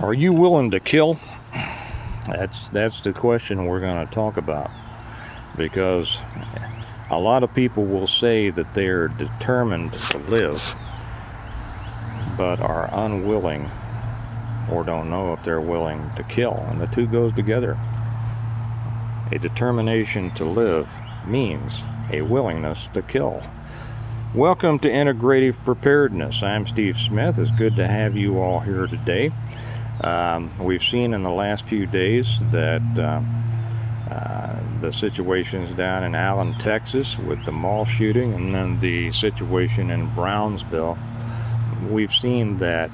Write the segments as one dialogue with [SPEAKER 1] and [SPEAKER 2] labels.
[SPEAKER 1] Are you willing to kill? That's the question we're going to talk about, because a lot of people will say that they're determined to live, but are unwilling or don't know if they're willing to kill, and the two goes together. A determination to live means a willingness to kill. Welcome to Integrative Preparedness. I'm Steve Smith. It's good to have you all here today. We've seen in the last few days that the situations down in Allen, Texas with the mall shooting, and then the situation in Brownsville, we've seen that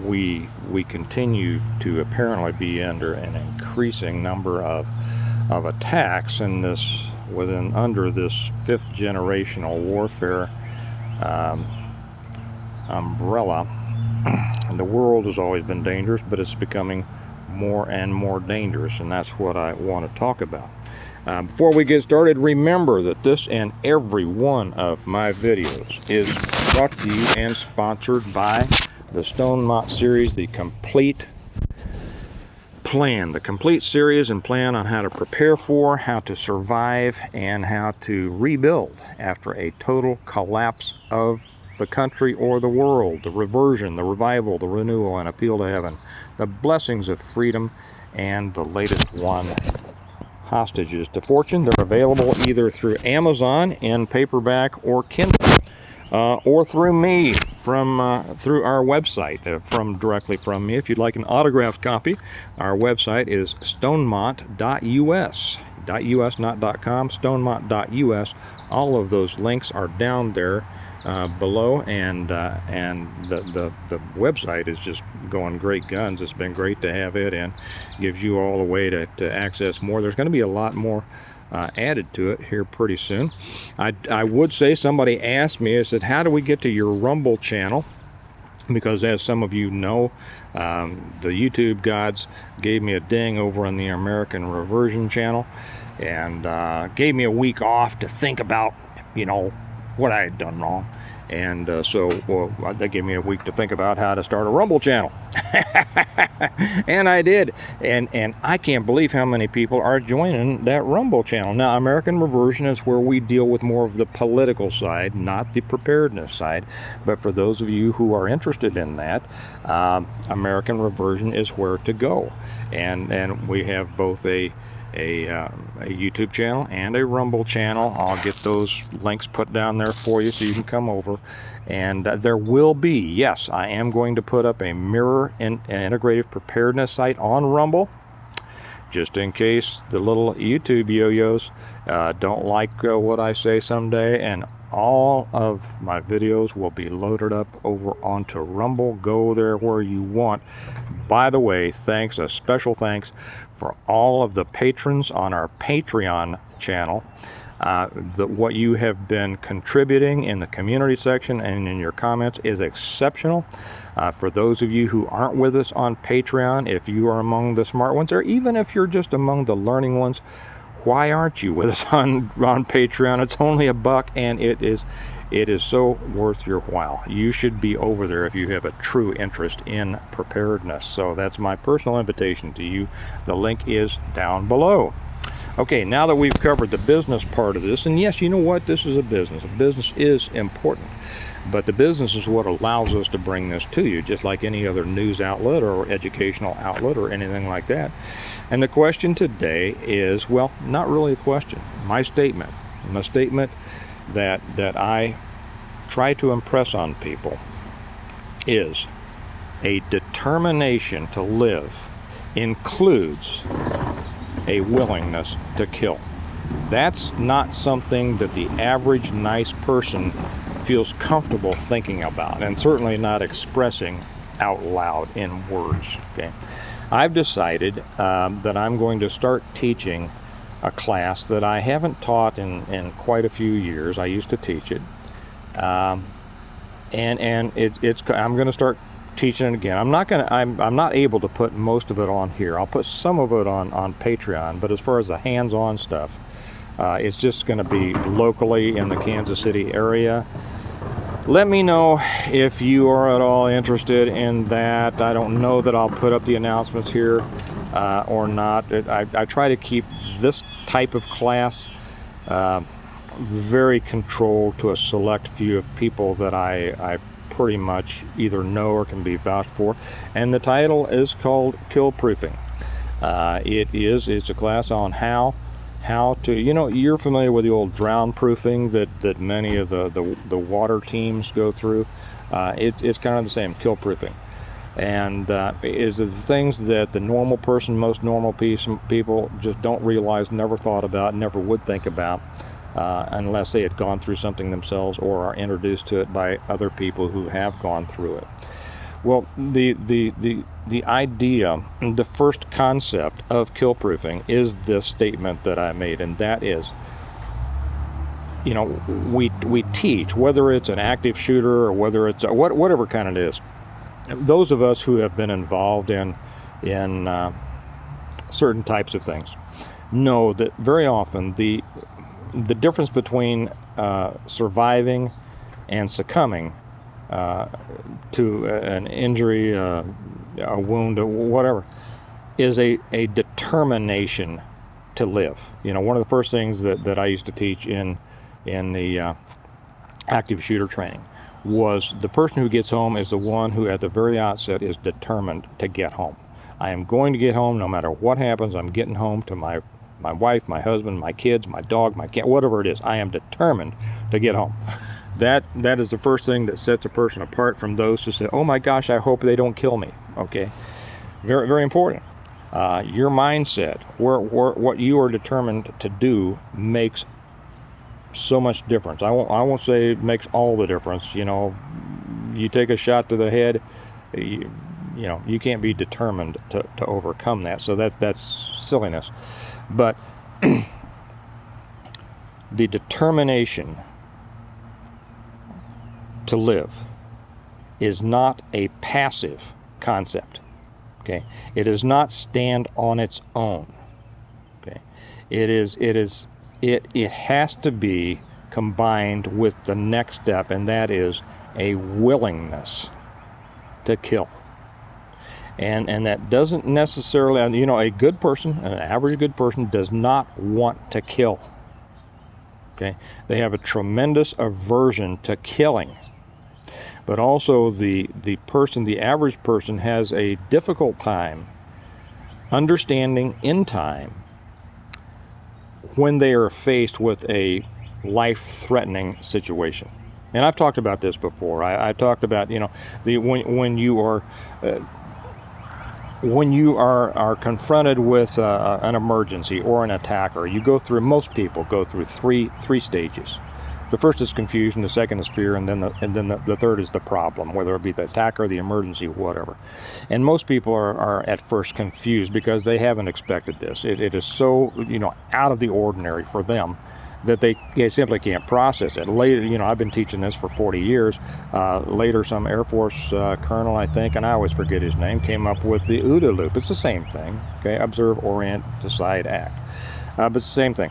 [SPEAKER 1] we continue to apparently be under an increasing number of attacks in this under this fifth generational warfare umbrella. The world has always been dangerous, but it's becoming more and more dangerous, and that's what I want to talk about. Before we get started, remember that this and every one of my videos is brought to you and sponsored by the Stonemont series, the complete plan, the complete series and plan on how to prepare for, how to survive, and how to rebuild after a total collapse of the country or the world, the reversion, the revival, the renewal, and appeal to heaven, the blessings of freedom, and the latest one, hostages to fortune. They're available either through Amazon in paperback or Kindle, or through me through our website, directly from me. If you'd like an autographed copy, our website is stonemont.us. .us, not .com, stonemont.us. All of those links are down there below, and the website is just going great guns. It's been great to have it, and gives you all a way to access more. There's going to be a lot more added to it here pretty soon. I would say, somebody asked me, I said, how do we get to your Rumble channel? Because as some of you know, the YouTube gods gave me a ding over on the American Reversion channel, and gave me a week off to think about, what I had done wrong. And so they gave me a week to think about how to start a Rumble channel. And I did. And I can't believe how many people are joining that Rumble channel. Now, American Reversion is where we deal with more of the political side, not the preparedness side. But for those of you who are interested in that, American Reversion is where to go. And we have both a YouTube channel and a Rumble channel. I'll get those links put down there for you so you can come over. And there will be, yes, I am going to put up a mirror integrative preparedness site on Rumble, just in case the little YouTube yo-yos don't like what I say someday. And all of my videos will be loaded up over onto Rumble. Go there where you want. By the way, a special thanks for all of the patrons on our Patreon channel. What you have been contributing in the community section and in your comments is exceptional. For those of you who aren't with us on Patreon, if you are among the smart ones, or even if you're just among the learning ones, why aren't you with us on Patreon? It's only $1, and it is so worth your while. You should be over there if you have a true interest in preparedness. So that's my personal invitation to you. The link is down below. Okay, now that we've covered the business part of this, and yes, you know what? This is a business. A business is important. But the business is what allows us to bring this to you, just like any other news outlet or educational outlet or anything like that. And the question today is, well, not really a question. My statement that I try to impress on people is a determination to live includes a willingness to kill. That's not something that the average nice person feels comfortable thinking about, and certainly not expressing out loud in words. Okay, I've decided that I'm going to start teaching a class that I haven't taught in quite a few years. I used to teach it, and I'm going to start teaching it again. I'm not able to put most of it on here. I'll put some of it on Patreon, but as far as the hands-on stuff, it's just going to be locally in the Kansas City area. Let me know if you are at all interested in that. I don't know that I'll put up the announcements here or not. I try to keep this type of class very controlled to a select few of people that I pretty much either know or can be vouched for. And the title is called Kill Proofing. It's a class on how to, you're familiar with the old drown proofing that many of the water teams go through. It's kind of the same, kill proofing. And is the things that the normal person, most normal people just don't realize, never thought about, never would think about unless they had gone through something themselves or are introduced to it by other people who have gone through it. Well, the idea, the first concept of kill proofing is this statement that I made, and that is, we teach, whether it's an active shooter or whether it's whatever kind it is. Those of us who have been involved in certain types of things know that very often the difference between surviving and succumbing to an injury, a wound, whatever, is a determination to live. One of the first things that I used to teach in the active shooter training was the person who gets home is the one who at the very outset is determined to get home. I am going to get home no matter what happens. I'm getting home to my wife, my husband, my kids, my dog, my cat, whatever it is. I am determined to get home. That is the first thing that sets a person apart from those who say, oh my gosh, I hope they don't kill me. Okay, very, very important. Your mindset, what you are determined to do, makes so much difference. I won't say it makes all the difference. You take a shot to the head, you can't be determined to overcome that. So that's silliness. But the determination to live is not a passive concept. Okay, it does not stand on its own. Okay, it has to be combined with the next step, and that is a willingness to kill. And that doesn't necessarily, a good person, an average good person, does not want to kill. Okay, they have a tremendous aversion to killing. But also the average person has a difficult time understanding in time when they are faced with a life-threatening situation. And I've talked about this before. I talked about, when you are confronted with an emergency or an attacker, most people go through three stages. The first is confusion, the second is fear, and then the third is the problem, whether it be the attacker, the emergency, whatever. And most people are at first confused because they haven't expected this. It is so out of the ordinary for them that they simply can't process it. Later, I've been teaching this for 40 years. Later, some Air Force colonel, I think, and I always forget his name, came up with the OODA loop. It's the same thing. Okay, observe, orient, decide, act. But it's the same thing.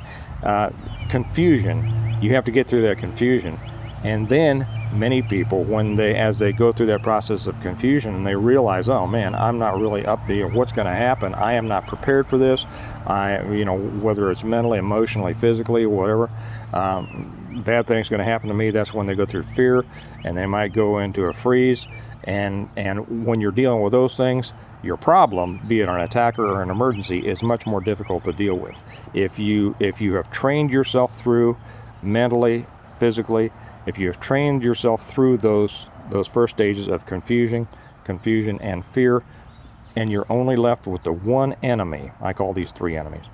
[SPEAKER 1] Confusion. You have to get through that confusion, and then many people, as they go through that process of confusion, and they realize, oh man, I'm not really up to what's going to happen. I am not prepared for this. Whether it's mentally, emotionally, physically, whatever, bad things going to happen to me. That's when they go through fear, and they might go into a freeze. And when you're dealing with those things, your problem, be it an attacker or an emergency, is much more difficult to deal with. If you have trained yourself through mentally, physically, if you have trained yourself through those first stages of confusion and fear, and you're only left with the one enemy, I call these three enemies,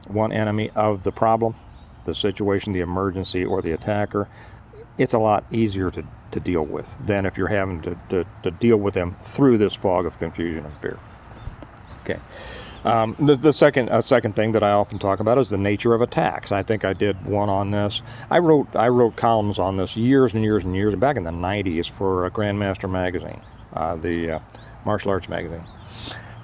[SPEAKER 1] one enemy of the problem, the situation, the emergency, or the attacker, it's a lot easier to deal with than if you're having to deal with them through this fog of confusion and fear. Okay. The second thing that I often talk about is the nature of attacks. I think I did one on this. I wrote columns on this years and years and years back in the 90s for Grandmaster magazine, the martial arts magazine.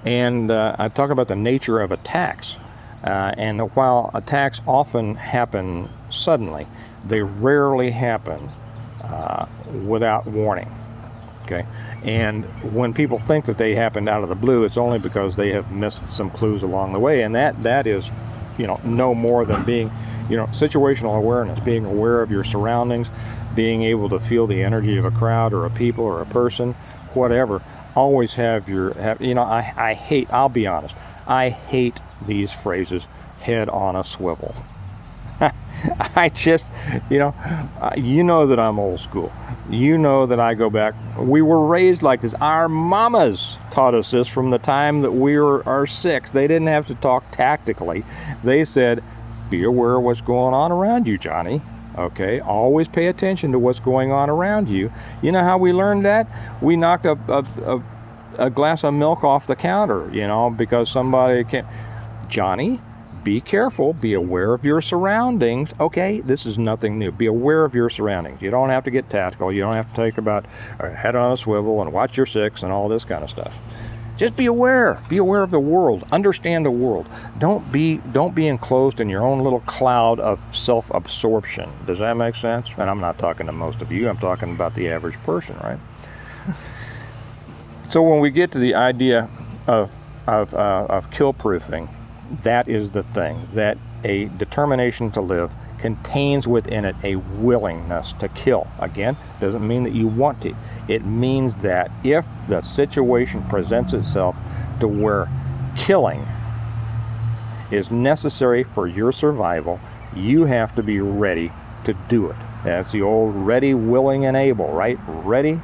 [SPEAKER 1] And I talk about the nature of attacks. And while attacks often happen suddenly, they rarely happen without warning. Okay, and when people think that they happened out of the blue, it's only because they have missed some clues along the way, and that is, no more than being, situational awareness, being aware of your surroundings, being able to feel the energy of a crowd or a people or a person, whatever. Always have I'll be honest, I hate these phrases, head on a swivel. I just, that I'm old school. That I go back. We were raised like this. Our mamas taught us this from the time that we were our 6. They didn't have to talk tactically. They said, be aware of what's going on around you, Johnny. Okay, always pay attention to what's going on around you. You know how we learned that? We knocked a glass of milk off the counter, because somebody can't. Johnny, be careful, be aware of your surroundings. Okay, this is nothing new. Be aware of your surroundings. You don't have to get tactical. You don't have to take about head on a swivel and watch your 6 and all this kind of stuff. Just be aware. Be aware of the world. Understand the world. Don't be enclosed in your own little cloud of self-absorption. Does that make sense? And I'm not talking to most of you. I'm talking about the average person, right? So when we get to the idea of kill-proofing, that is the thing, that a determination to live contains within it a willingness to kill. Again, doesn't mean that you want to. It means that if the situation presents itself to where killing is necessary for your survival, you have to be ready to do it. That's the old ready, willing, and able, right? Ready,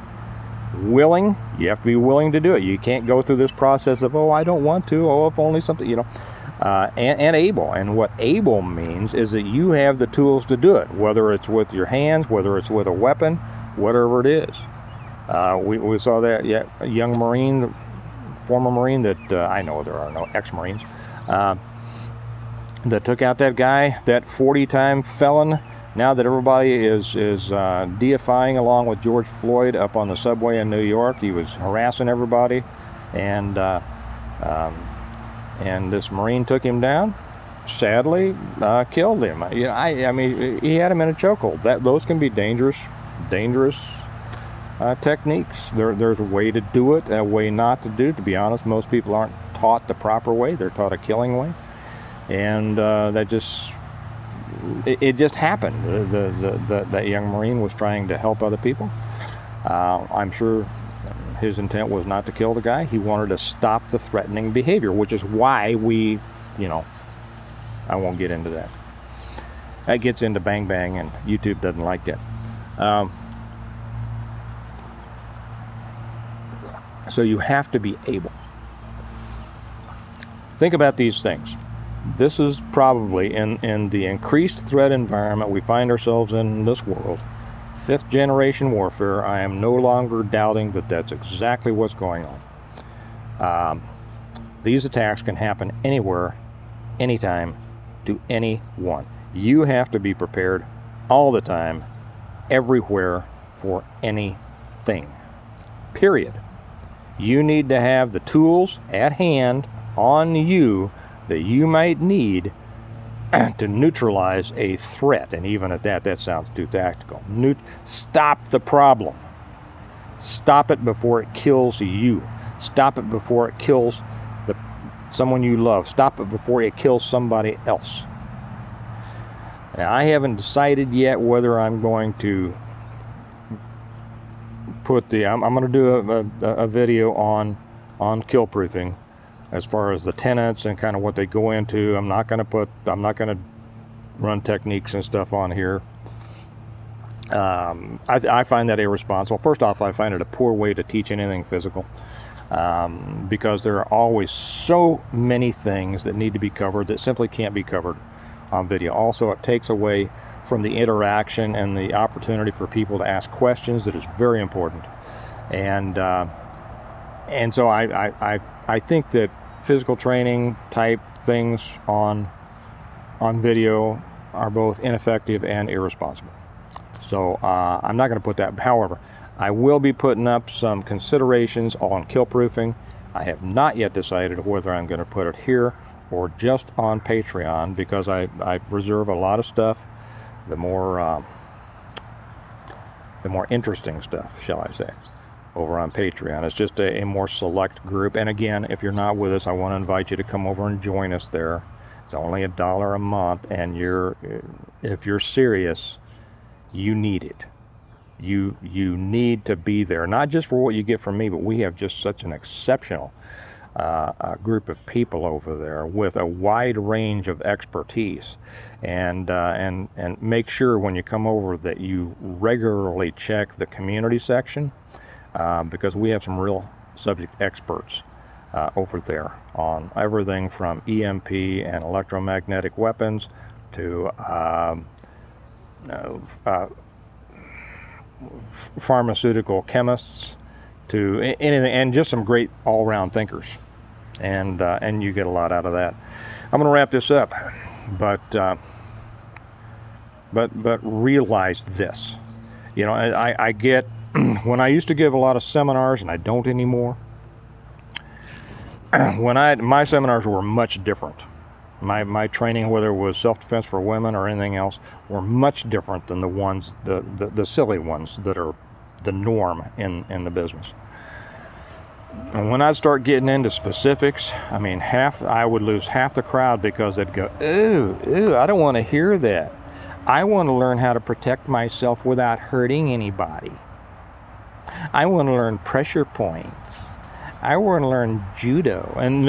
[SPEAKER 1] willing, you have to be willing to do it. You can't go through this process of, I don't want to, if only something, and able. And what able means is that you have the tools to do it, whether it's with your hands, whether it's with a weapon, whatever it is. We saw that a young Marine, former Marine that, I know there are no ex-Marines, that took out that guy, that 40-time felon. Now that everybody is deifying along with George Floyd up on the subway in New York, he was harassing everybody, and this Marine took him down, sadly killed him. I mean, he had him in a chokehold. Those can be dangerous techniques. There's a way to do it, a way not to do it. To be honest, most people aren't taught the proper way. They're taught a killing way, and it just happened. That young Marine was trying to help other people. I'm sure his intent was not to kill the guy. He wanted to stop the threatening behavior, which is why we, I won't get into that. That gets into bang bang, and YouTube doesn't like that. So you have to be able. Think about these things. This is probably in the increased threat environment we find ourselves in this world, 5th generation warfare. I am no longer doubting that that's exactly what's going on. These attacks can happen anywhere, anytime, to anyone. You have to be prepared all the time, everywhere, for anything. Period. You need to have the tools at hand on you that you might need to neutralize a threat. And even at that sounds too tactical. Stop the problem. Stop it before it kills you. Stop it before it kills someone you love. Stop it before it kills somebody else. Now, I haven't decided yet whether I'm going to put I'm going to do a video on kill proofing, as far as the tenets and kind of what they go into. I'm not going to run techniques and stuff on here. I find that irresponsible. First off, I find it a poor way to teach anything physical, because there are always so many things that need to be covered that simply can't be covered on video. Also, it takes away from the interaction and the opportunity for people to ask questions that is very important. And so I think that physical training type things on video are both ineffective and irresponsible. So I'm not going to put that. However, I will be putting up some considerations on kill proofing. I have not yet decided whether I'm going to put it here or just on Patreon, because I reserve a lot of stuff. The more the more interesting stuff, shall I say, over on Patreon. It's just a more select group. And again, if you're not with us, I want to invite you to come over and join us there. It's only $1 a month, and if you're serious, you need it. You need to be there, not just for what you get from me, but we have just such an exceptional group of people over there with a wide range of expertise. And make sure when you come over that you regularly check the community section, because we have some real subject experts over there on everything from EMP and electromagnetic weapons to pharmaceutical chemists to anything, and just some great all-round thinkers, and you get a lot out of that. I'm going to wrap this up, but realize this. You know, I get when I used to give a lot of seminars, and I don't anymore. My seminars were much different. My training, whether it was self-defense for women or anything else, were much different than the ones, the silly ones that are the norm in the business. And when I'd start getting into specifics, I mean, I would lose half the crowd because they'd go, ooh, I don't want to hear that. I want to learn how to protect myself without hurting anybody. I want to learn pressure points. I want to learn judo, and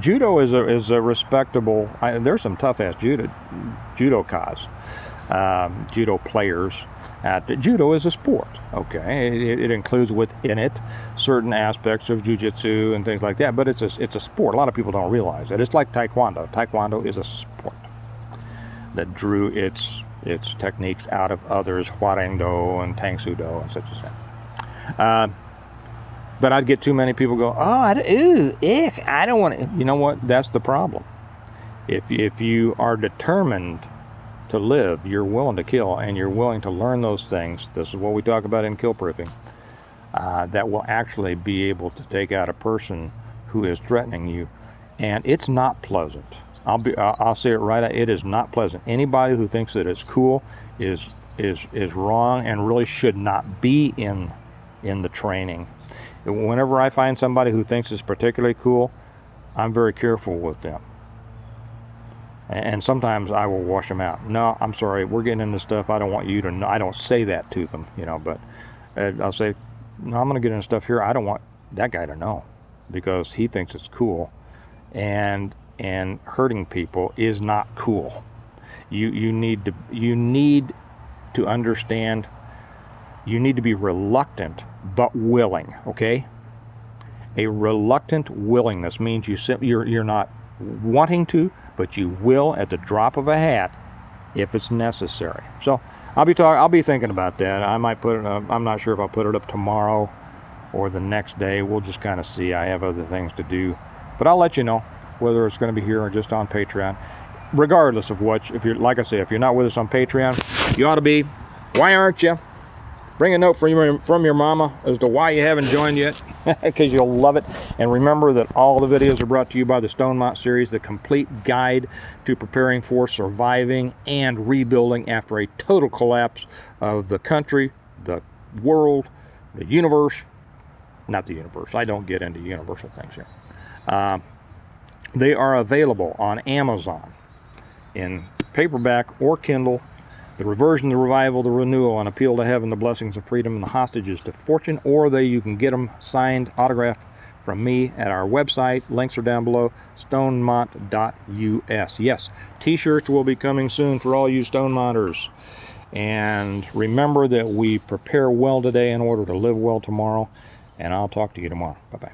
[SPEAKER 1] judo is a respectable. There's some tough ass judokas, judo players. Judo is a sport. Okay, it includes within it certain aspects of jiu-jitsu and things like that. But it's a sport. A lot of people don't realize it. It's like taekwondo. Taekwondo is a sport that drew its techniques out of others, hwarang-do and tang-soo-do and such as that. But I'd get too many people go, I don't want to. You know what? That's the problem. If you are determined to live, you're willing to kill, and you're willing to learn those things. This is what we talk about in kill proofing. That will actually be able to take out a person who is threatening you, and it's not pleasant. I'll say it right out. It is not pleasant. Anybody who thinks that it's cool is wrong and really should not be in the training. Whenever I find somebody who thinks it's particularly cool, I'm very careful with them. And sometimes I will wash them out. No, I'm sorry, we're getting into stuff I don't want you to know. I don't say that to them, but I'll say, no, I'm going to get into stuff here I don't want that guy to know, because he thinks it's cool, and hurting people is not cool. You need to understand. You need to be reluctant but willing, okay? A reluctant willingness means you're not wanting to, but you will at the drop of a hat if it's necessary. So I'll be thinking about that. I might put it up. I'm not sure if I'll put it up tomorrow or the next day. We'll just kind of see. I have other things to do, but I'll let you know whether it's going to be here or just on Patreon. Regardless of what, if you're, like I say, if you're not with us on Patreon, you ought to be. Why aren't you? Bring a note from your mama as to why you haven't joined yet, because you'll love it. And remember that all the videos are brought to you by the Stonemont series, the complete guide to preparing for, surviving, and rebuilding after a total collapse of the country, the world, the universe. Not the universe. I don't get into universal things here. They are available on Amazon in paperback or Kindle. The Reversion, the Revival, the Renewal, and Appeal to Heaven, the Blessings of Freedom, and the Hostages to Fortune, or you can get them signed, autographed from me at our website. Links are down below, stonemont.us. Yes, t-shirts will be coming soon for all you Stonemonters. And remember that we prepare well today in order to live well tomorrow, and I'll talk to you tomorrow. Bye-bye.